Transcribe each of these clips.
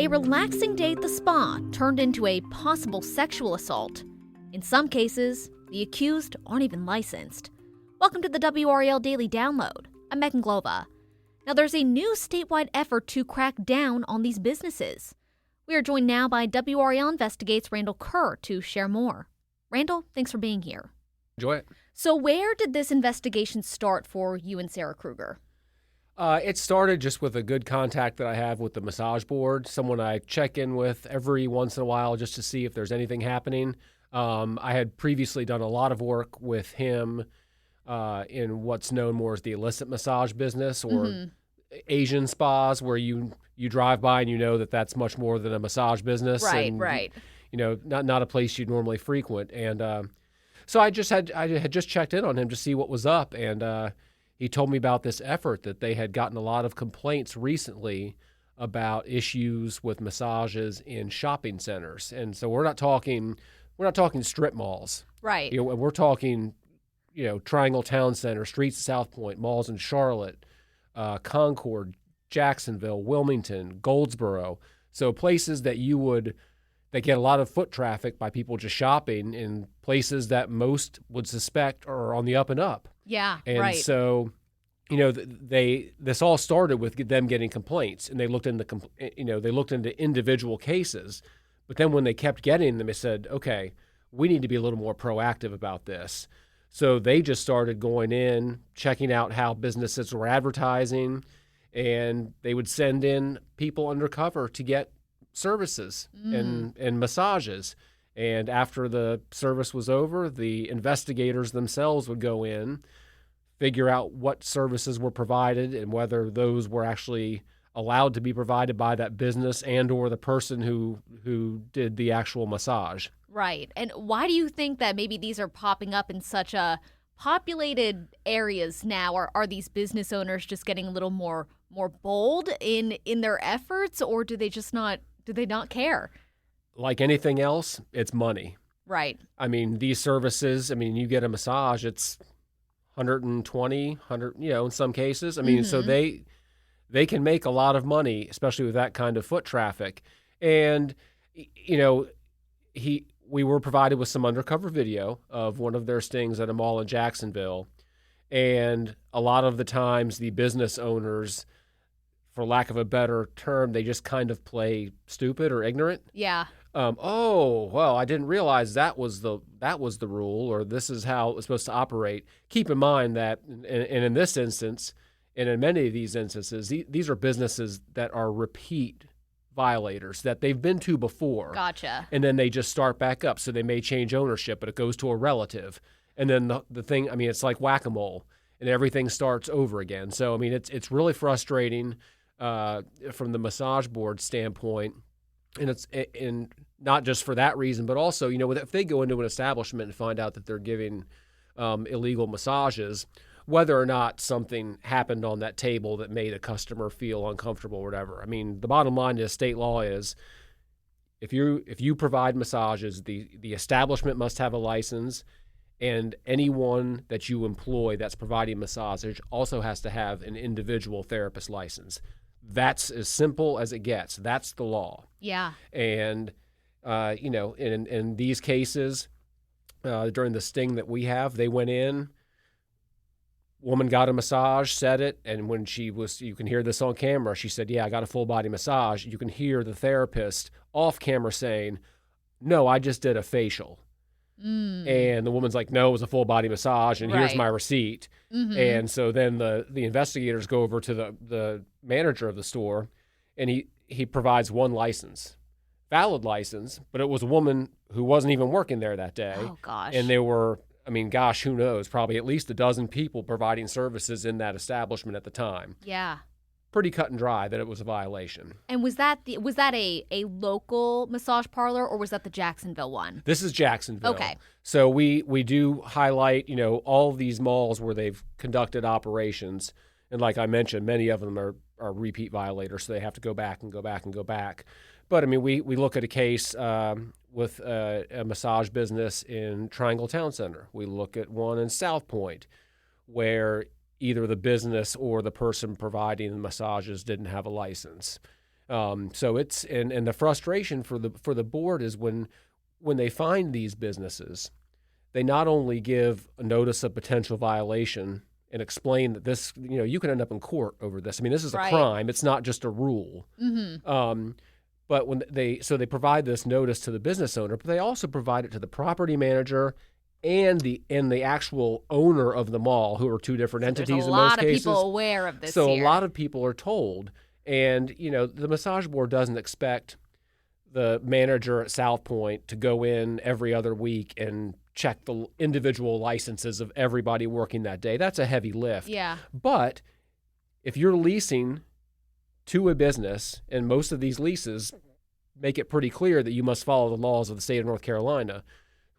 A relaxing day at the spa turned into a possible sexual assault. In some cases, the accused aren't even licensed. Welcome to the WRAL Daily Download. I'm Megan Glova. Now, there's a new statewide effort to crack down on these businesses. We are joined now by WRAL Investigates Randall Kerr to share more. Randall, thanks for being here. Enjoy it. So where did this investigation start for you and Sarah Kruger? It started just with a good contact that I have with the massage board, someone I check in with every once in a while just to see if there's anything happening. I had previously done a lot of work with him in what's known more as the illicit massage business or Asian spas where you drive by and you know that that's much more than a massage business. Right. You know, not a place you'd normally frequent. And so I had just checked in on him to see what was up, and he told me about this effort that they had gotten a lot of complaints recently about issues with massages in shopping centers. And so we're not talking strip malls. Right. You know, we're talking, Triangle Town Center, streets of South Point, malls in Charlotte, Concord, Jacksonville, Wilmington, Goldsboro. So places that get a lot of foot traffic by people just shopping in places that most would suspect are on the up and up. Yeah, and right. So, this all started with them getting complaints, and they looked into individual cases. But then when they kept getting them, they said, okay, we need to be a little more proactive about this. So they just started going in, checking out how businesses were advertising, and they would send in people undercover to get services and massages. And after the service was over, the investigators themselves would go in, figure out what services were provided and whether those were actually allowed to be provided by that business and or the person who did the actual massage. Right. And why do you think that maybe these are popping up in such a populated areas now? Are these business owners just getting a little more bold in their efforts, or do they not care? Like anything else, it's money. Right. I mean, these services, you get a massage, it's $120, in some cases. So they can make a lot of money, especially with that kind of foot traffic. And, we were provided with some undercover video of one of their stings at a mall in Jacksonville. And a lot of the times the business owners, for lack of a better term, they just kind of play stupid or ignorant. Yeah. I didn't realize that was the rule, or this is how it was supposed to operate. Keep in mind that, and in this instance, and in many of these instances, these are businesses that are repeat violators that they've been to before. Gotcha. And then they just start back up. So they may change ownership, but it goes to a relative. And then the thing, it's like whack-a-mole, and everything starts over again. So, it's really frustrating from the massage board standpoint. And it's not just for that reason, but also, if they go into an establishment and find out that they're giving illegal massages, whether or not something happened on that table that made a customer feel uncomfortable or whatever. The bottom line is state law is if you provide massages, the establishment must have a license, and anyone that you employ that's providing massage also has to have an individual therapist license. That's as simple as it gets. That's the law. Yeah. And, in these cases, during the sting that we have, they went in, woman got a massage, said it, and when you can hear this on camera, she said, yeah, I got a full body massage. You can hear the therapist off camera saying, no, I just did a facial. And the woman's like, no, it was a full body massage, and here's my receipt. And so then the investigators go over to the manager of the store, and he provides one license, valid license, but it was a woman who wasn't even working there that day. Oh, gosh. And there were, who knows, probably at least a dozen people providing services in that establishment at the time. Yeah. Pretty cut and dry that it was a violation. And was that a local massage parlor, or was that the Jacksonville one? This is Jacksonville. Okay. So we do highlight, all of these malls where they've conducted operations. And like I mentioned, many of them are repeat violators, so they have to go back and go back and go back. But, we look at a case with a massage business in Triangle Town Center. We look at one in South Point where either the business or the person providing the massages didn't have a license. So it's and the frustration for the board is when they find these businesses, they not only give a notice of potential violation and explain that this, you can end up in court over this. I mean, this is a crime. It's not just a rule. Mm-hmm. But when they provide this notice to the business owner, but they also provide it to the property manager and the actual owner of the mall, who are two different entities in most cases. There's a lot of people aware of this So here. A lot of people are told. And, the massage board doesn't expect the manager at South Point to go in every other week and check the individual licenses of everybody working that day. That's a heavy lift. Yeah. But if you're leasing to a business, and most of these leases make it pretty clear that you must follow the laws of the state of North Carolina,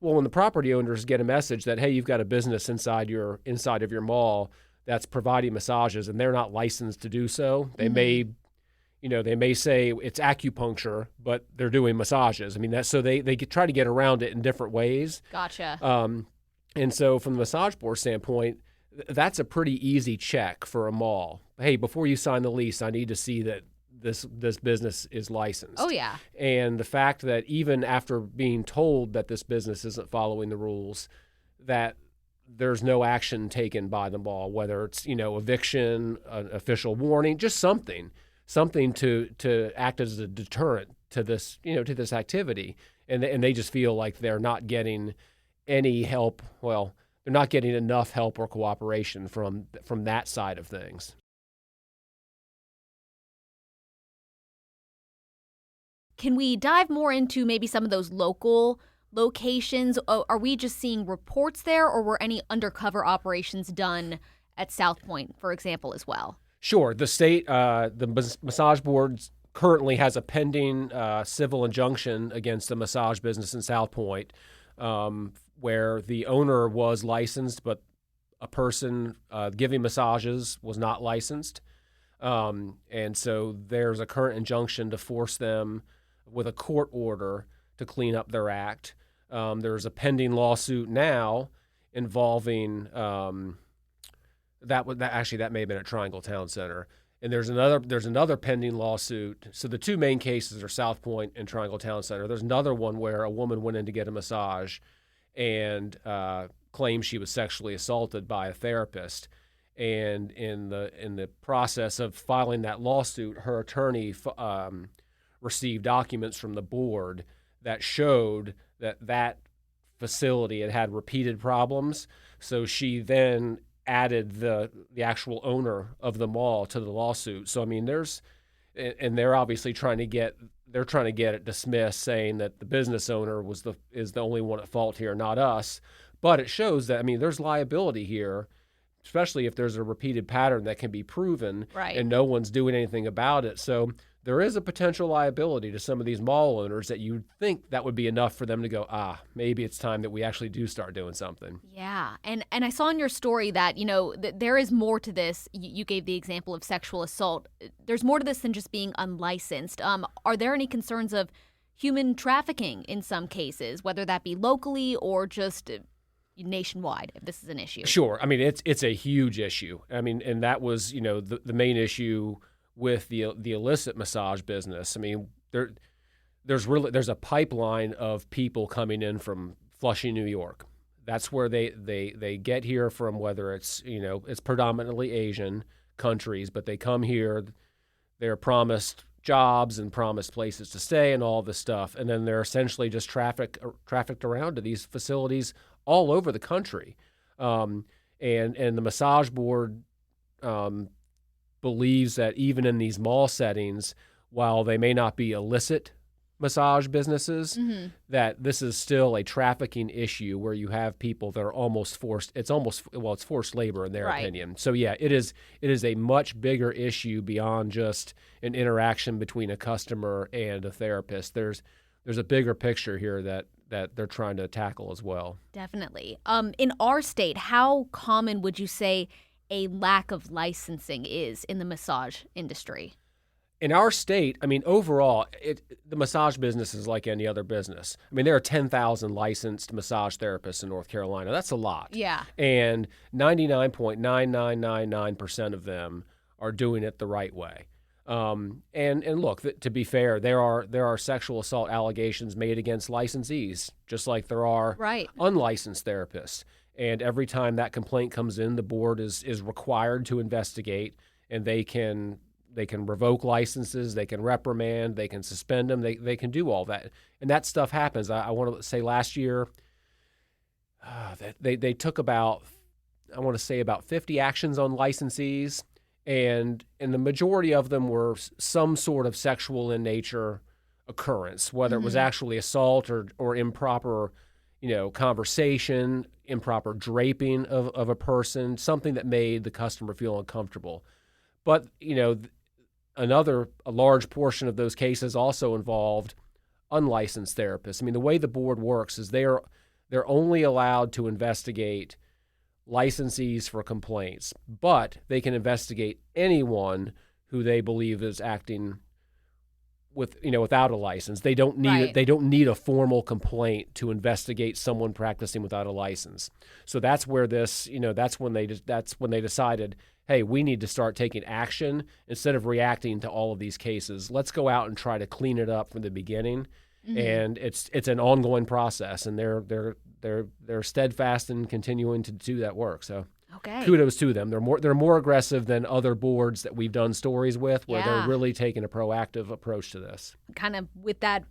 well, when the property owners get a message that, hey, you've got a business inside of your mall that's providing massages and they're not licensed to do so, they may say it's acupuncture, but they're doing massages. I mean, that's so they try to get around it in different ways. Gotcha. And so from the massage board standpoint, that's a pretty easy check for a mall. Hey, before you sign the lease, I need to see that this business is licensed. Oh, yeah. And the fact that even after being told that this business isn't following the rules, that there's no action taken by the mall, whether it's, eviction, an official warning, just something to act as a deterrent to this, to this activity. And they just feel like they're not getting any help. Well, they're not getting enough help or cooperation from that side of things. Can we dive more into maybe some of those local locations? Are we just seeing reports there, or were any undercover operations done at South Point, for example, as well? Sure. The state, the massage board currently has a pending civil injunction against the massage business in South Point, where the owner was licensed, but a person giving massages was not licensed. And so there's a current injunction to force them with a court order to clean up their act. There's a pending lawsuit now involving that may have been at Triangle Town Center, and there's another pending lawsuit. So the two main cases are South Point and Triangle Town Center. There's another one where a woman went in to get a massage and claimed she was sexually assaulted by a therapist. And in the process of filing that lawsuit, her attorney received documents from the board that showed that facility had repeated problems. So she then added the actual owner of the mall to the lawsuit. So I mean, they're obviously trying to get it dismissed, saying that the business owner is the only one at fault here, not us. But it shows that, I mean, there's liability here, especially if there's a repeated pattern that can be proven, right, and no one's doing anything about it. So there is a potential liability to some of these mall owners that you'd think that would be enough for them to go, maybe it's time that we actually do start doing something. Yeah. And I saw in your story that, there is more to this. You gave the example of sexual assault. There's more to this than just being unlicensed. Are there any concerns of human trafficking in some cases, whether that be locally or just nationwide, if this is an issue? Sure. I mean, it's a huge issue. I mean, and that was, the main issue with the illicit massage business. I mean, there's a pipeline of people coming in from Flushing, New York. That's where they get here from, whether it's, it's predominantly Asian countries, but they come here, they're promised jobs and promised places to stay and all this stuff, and then they're essentially just trafficked around to these facilities all over the country. And the massage board believes that even in these mall settings, while they may not be illicit massage businesses, mm-hmm, that this is still a trafficking issue where you have people that are almost forced. It's forced labor in their opinion. So yeah, it is a much bigger issue beyond just an interaction between a customer and a therapist. There's a bigger picture here that they're trying to tackle as well. Definitely. In our state, how common would you say a lack of licensing is in the massage industry? In our state, I mean, overall, the massage business is like any other business. I mean, there are 10,000 licensed massage therapists in North Carolina. That's a lot. Yeah. And 99.9999% of them are doing it the right way. And look, to be fair, there are sexual assault allegations made against licensees, just like there are Right. unlicensed therapists. And every time that complaint comes in, the board is required to investigate, and they can revoke licenses, they can reprimand, they can suspend them, they can do all that, and that stuff happens. I want to say last year that they took about 50 actions on licensees. And the majority of them were some sort of sexual in nature occurrence, whether it was actually assault or improper, conversation, improper draping of a person, something that made the customer feel uncomfortable. But, a large portion of those cases also involved unlicensed therapists. I mean, the way the board works is they're only allowed to investigate licensees for complaints, but they can investigate anyone who they believe is acting without a license. They don't need a formal complaint to investigate someone practicing without a license. So that's where that's when they decided, hey, we need to start taking action instead of reacting to all of these cases. Let's go out and try to clean it up from the beginning. And it's an ongoing process, and they're steadfast in continuing to do that work. So kudos to them. They're more aggressive than other boards that we've done stories with, where they're really taking a proactive approach to this. Kind of with that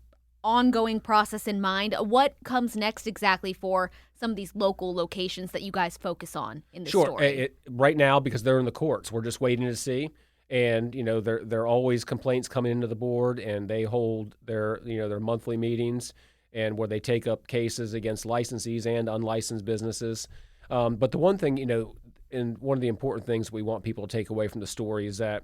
ongoing process in mind, what comes next exactly for some of these local locations that you guys focus on in the story? Right now, because they're in the courts, we're just waiting to see. And, there are always complaints coming into the board, and they hold their monthly meetings and where they take up cases against licensees and unlicensed businesses. But the one thing, and one of the important things we want people to take away from the story is that,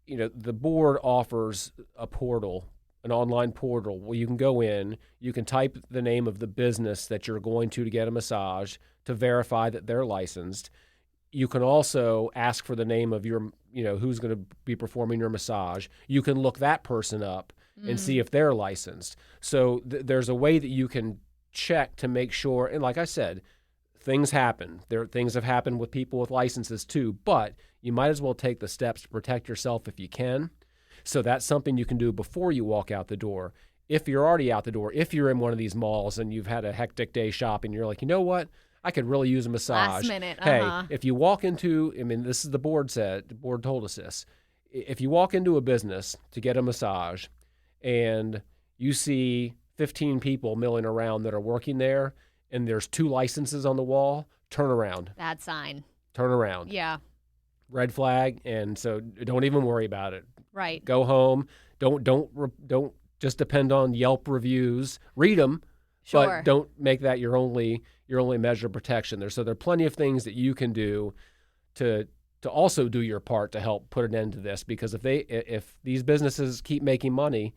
the board offers a portal, an online portal where you can go in, you can type the name of the business that you're going to get a massage to verify that they're licensed. You can also ask for the name of your, who's going to be performing your massage. You can look that person up and see if they're licensed. So there's a way that you can check to make sure. And like I said, things happen. Things have happened with people with licenses too, but you might as well take the steps to protect yourself if you can. So that's something you can do before you walk out the door. If you're already out the door, if you're in one of these malls and you've had a hectic day shopping, you're like, you know what? I could really use a massage. Last minute, Hey, if you walk into, this is the board told us this. If you walk into a business to get a massage and you see 15 people milling around that are working there and there's 2 licenses on the wall, turn around. Bad sign. Turn around. Yeah. Red flag. And so don't even worry about it. Right. Go home. Don't just depend on Yelp reviews. Read them. Sure. But don't make that your only measure of protection there. So there are plenty of things that you can do to also do your part to help put an end to this. Because if these businesses keep making money,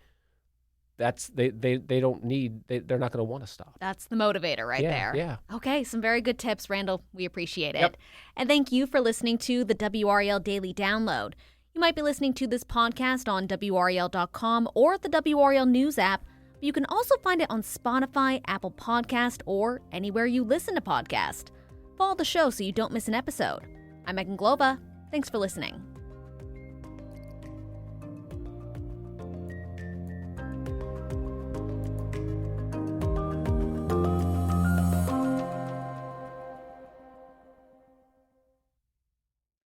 they're not going to want to stop. That's the motivator right there. Yeah. Okay, some very good tips, Randall. We appreciate it. Yep. And thank you for listening to the WRAL Daily Download. You might be listening to this podcast on WRAL.com or the WRAL News app. You can also find it on Spotify, Apple Podcast, or anywhere you listen to podcasts. Follow the show so you don't miss an episode. I'm Megan Glova. Thanks for listening.